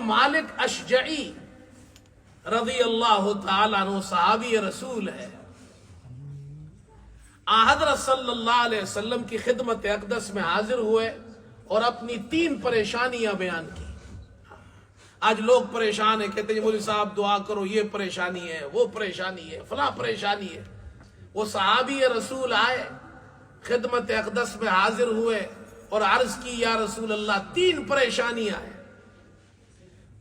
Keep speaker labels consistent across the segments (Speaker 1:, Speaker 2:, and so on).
Speaker 1: मालिक अशजई रज़ी अल्लाह तआला अन्हु सहाबी रसूल है। हज़रत सल्लल्लाहु अलैहि वसल्लम की खिदमत अक़दस में हाजिर हुए और अपनी 3 परेशानियां बयान की। आज लोग परेशान है, कहते हैं मौलवी साहब दुआ करो, ये परेशानी है, वो परेशानी है, फला परेशानी है। वो सहाबी रसूल आए, खिदमत अक़दस में हाजिर हुए और अर्ज की, या रसूल अल्लाह 3 परेशानियां हैं।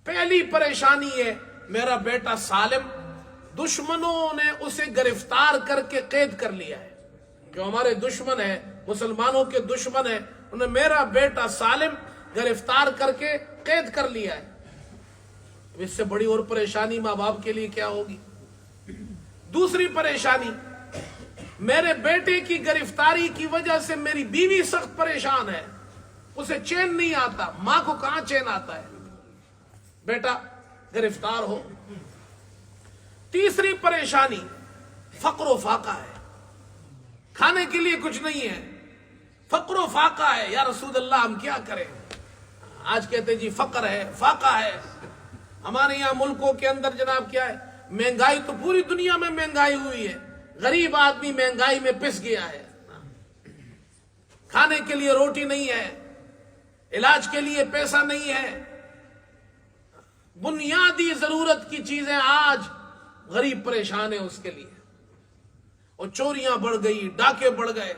Speaker 1: पहली परेशानी है, मेरा बेटा सालिम, दुश्मनों ने उसे गिरफ्तार करके कैद कर लिया है। जो हमारे दुश्मन है, मुसलमानों के दुश्मन है, उन्होंने मेरा बेटा सालिम गिरफ्तार करके कैद कर लिया है। इससे बड़ी और परेशानी माँ बाप के लिए क्या होगी। दूसरी परेशानी, मेरे बेटे की गिरफ्तारी की वजह से मेरी बीवी सख्त परेशान है, उसे चैन नहीं आता। मां को कहां चैन आता है, बेटा गिरफ्तार हो। तीसरी परेशानी फक्र फाका है, खाने के लिए कुछ नहीं है, फक्र फाका है। या रसूल अल्लाह हम क्या करें। आज कहते हैं जी फक्र है, फाका है। हमारे यहाँ मुल्कों के अंदर जनाब क्या है, महंगाई तो पूरी दुनिया में महंगाई हुई है, गरीब आदमी महंगाई में पिस गया है। खाने के लिए रोटी नहीं है, इलाज के लिए पैसा नहीं है, बुनियादी जरूरत की चीजें आज गरीब परेशान है उसके लिए। और चोरियां बढ़ गई, डाके बढ़ गए।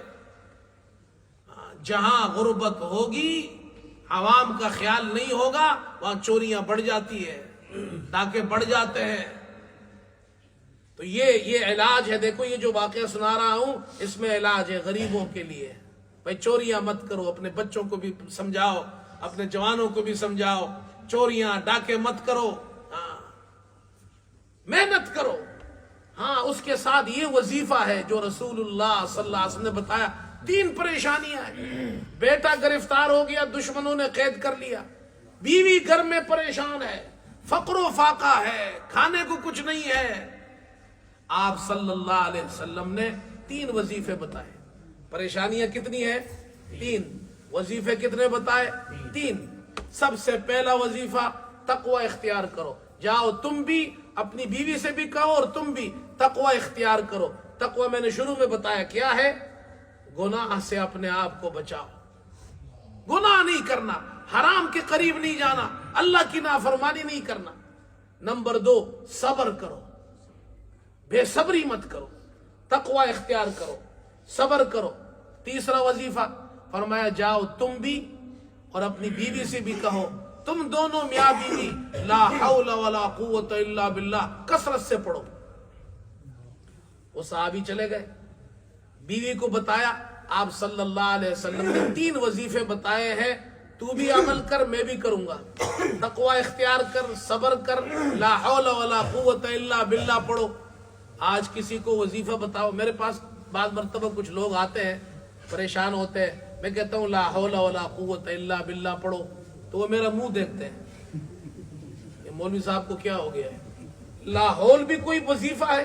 Speaker 1: जहां गुर्बत होगी, आवाम का ख्याल नहीं होगा, वहां चोरियां बढ़ जाती है, डाके बढ़ जाते हैं। तो ये इलाज है। देखो ये जो वाकया सुना रहा हूं, इसमें इलाज है गरीबों के लिए। भाई चोरियां मत करो, अपने बच्चों को भी समझाओ, अपने जवानों को भी समझाओ, चोरियां डाके मत करो। मेहनत करो। हाँ, उसके साथ ये वजीफा है जो रसूलुल्लाह सल्लल्लाहु अलैहि वसल्लम ने बताया। 3 परेशानियां हैं, बेटा गिरफ्तार हो गया, दुश्मनों ने कैद कर लिया, बीवी घर में परेशान है, फक्र फाका है, खाने को कुछ नहीं है। आप सल्लल्लाहु अलैहि वसल्लम ने 3 वजीफे बताए। परेशानियां कितनी है? 3। वजीफे कितने बताए? 3। सबसे पहला वजीफा तकवा इख्तियार करो। जाओ तुम भी अपनी बीवी से भी कहो और तुम भी तकवा इख्तियार करो। तकवा मैंने शुरू में बताया क्या है, गुनाह से अपने आप को बचाओ, गुनाह नहीं करना, हराम के करीब नहीं जाना, अल्लाह की नाफरमानी नहीं करना। नंबर 2, सब्र करो, बेसब्री मत करो, तकवा इख्तियार करो, सब्र करो। तीसरा वजीफा फरमाया, जाओ तुम भी और अपनी बीवी से भी कहो, तुम दोनों मियां बीवी ला हौला वला कुव्वता इल्ला बिल्लाह कसरत से पढ़ो। वो सहाबी चले गए, बीवी को बताया। आप सल्लल्लाहु अलैहि वसल्लम ने 3 वजीफे बताए हैं, तू भी अमल कर, मैं भी करूंगा। तकवा इख्तियार कर, सब्र कर, ला हौला वला कुव्वता इल्ला बिल्लाह पढ़ो। आज किसी को वजीफा बताओ, मेरे पास बाद मरतबा कुछ लोग आते हैं परेशान होते हैं, मैं कहता हूँ ला हौला वला कुव्वता इल्ला बिल्लाह पढ़ो, तो वो मेरा मुंह देखते हैं, ये मौलवी साहब को क्या हो गया है। लाहौल भी कोई वजीफा है?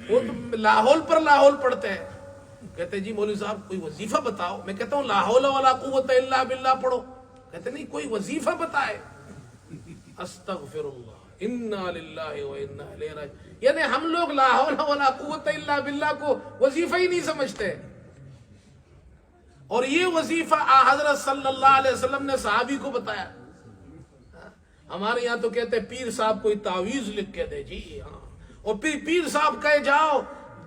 Speaker 1: वो तो लाहौल पर लाहौल पढ़ते हैं। कहते जी मौलवी साहब कोई वजीफा बताओ। मैं कहता हूँ ला हौला वला कुव्वता इल्ला बिल्लाह पढ़ो। कहते नहीं, कोई वजीफा बताए। अस्तगफिरुल्लाह, इन्ना लिल्लाहि व इन्ना इलैहि राजिऊन। यानी हम लोग ला हौला वला कुव्वता इल्ला बिल्लाह को वजीफा ही नहीं समझते। और ये वजीफा हजरत सल्लल्लाहु अलैहि वसल्लम ने सहाबी को बताया। हमारे यहाँ तो कहते पीर साहब कोई तावीज लिख के दे जी। हाँ, और पीर साहब कहे जाओ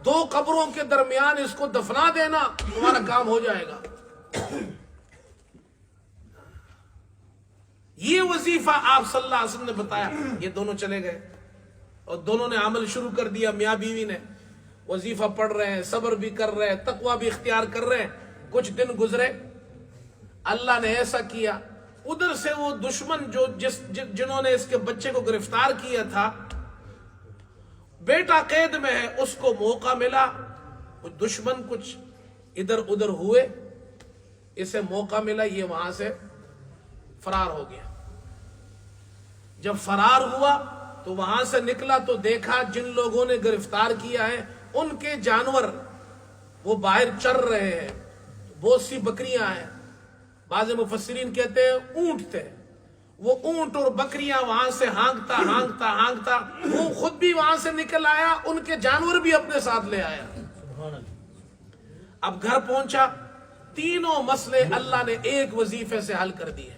Speaker 1: 2 कब्रों के दरमियान इसको दफना देना, तुम्हारा काम हो जाएगा। ये वजीफा आप सल्लल्लाहु अलैहि वसल्लम ने बताया। ये दोनों चले गए और दोनों ने अमल शुरू कर दिया। मियाँ बीवी ने वजीफा पढ़ रहे हैं, सब्र भी कर रहे हैं, तकवा भी इख्तियार कर रहे हैं। कुछ दिन गुजरे, अल्लाह ने ऐसा किया, उधर से वो दुश्मन जो जिन्होंने इसके बच्चे को गिरफ्तार किया था, बेटा कैद में है, उसको मौका मिला। वो दुश्मन कुछ इधर उधर हुए, इसे मौका मिला, ये वहां से फरार हो गया। जब फरार हुआ तो वहां से निकला तो देखा जिन लोगों ने गिरफ्तार किया है उनके जानवर वो बाहर चर रहे हैं। बहुत सी बकरियां हैं, बाज़ मुफस्सिरीन कहते हैं ऊंट थे, وہ اونٹ اور بکریاں وہاں سے ہانکتا ہانکتا ہانکتا وہ خود بھی وہاں سے نکل آیا، ان کے جانور بھی اپنے ساتھ لے آیا۔ اب گھر پہنچا، تینوں مسئلے اللہ نے ایک وظیفے سے حل کر دیے۔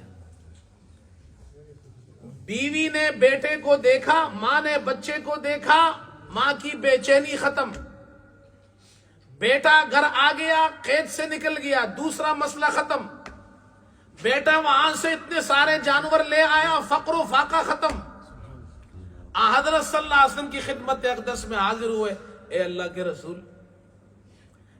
Speaker 1: بیوی نے بیٹے کو دیکھا، ماں نے بچے کو دیکھا، ماں کی بے چینی ختم، بیٹا گھر آ گیا، قید سے نکل گیا، دوسرا مسئلہ ختم، بیٹا وہاں سے اتنے سارے جانور لے آیا، فقر و فاقہ ختم۔ حضرت صلی اللہ علیہ وسلم کی خدمت اقدس میں حاضر ہوئے، اے اللہ کے رسول،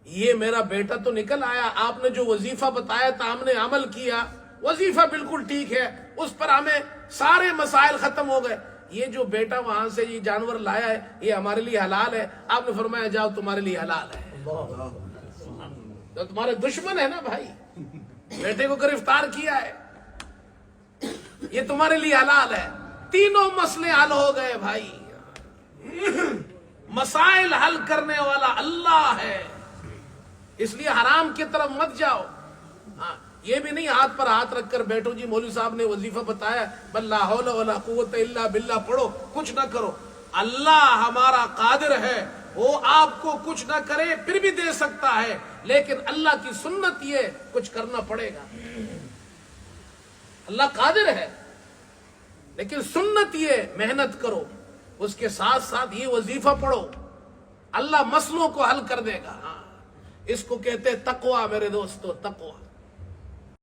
Speaker 1: یہ میرا بیٹا تو نکل آیا، آپ نے جو وظیفہ بتایا تھا ہم نے عمل کیا، وظیفہ بالکل ٹھیک ہے، اس پر ہمیں سارے مسائل ختم ہو گئے، یہ جو بیٹا وہاں سے یہ جانور لایا ہے یہ ہمارے لیے حلال ہے؟ آپ نے فرمایا جاؤ تمہارے لیے حلال ہے۔ تو تمہارے دشمن ہے نا بھائی، بیٹے کو گرفتار کیا ہے، یہ تمہارے لیے حلال ہے۔ تینوں مسئلے حل ہو گئے بھائی۔ مسائل حل کرنے والا اللہ ہے، اس لیے حرام کی طرف مت جاؤ۔ ہاں یہ بھی نہیں ہاتھ پر ہاتھ رکھ کر بیٹھو جی مولوی صاحب نے وظیفہ بتایا بل لا حول ولا قوت الا باللہ پڑھو، کچھ نہ کرو۔ اللہ ہمارا قادر ہے، وہ آپ کو کچھ نہ کرے پھر بھی دے سکتا ہے، لیکن اللہ کی سنت یہ کچھ کرنا پڑے گا۔ اللہ قادر ہے لیکن سنت یہ محنت کرو، اس کے ساتھ ساتھ یہ وظیفہ پڑھو، اللہ مسئلوں کو حل کر دے گا۔ ہاں اس کو کہتے تقویٰ میرے دوستو، تقویٰ۔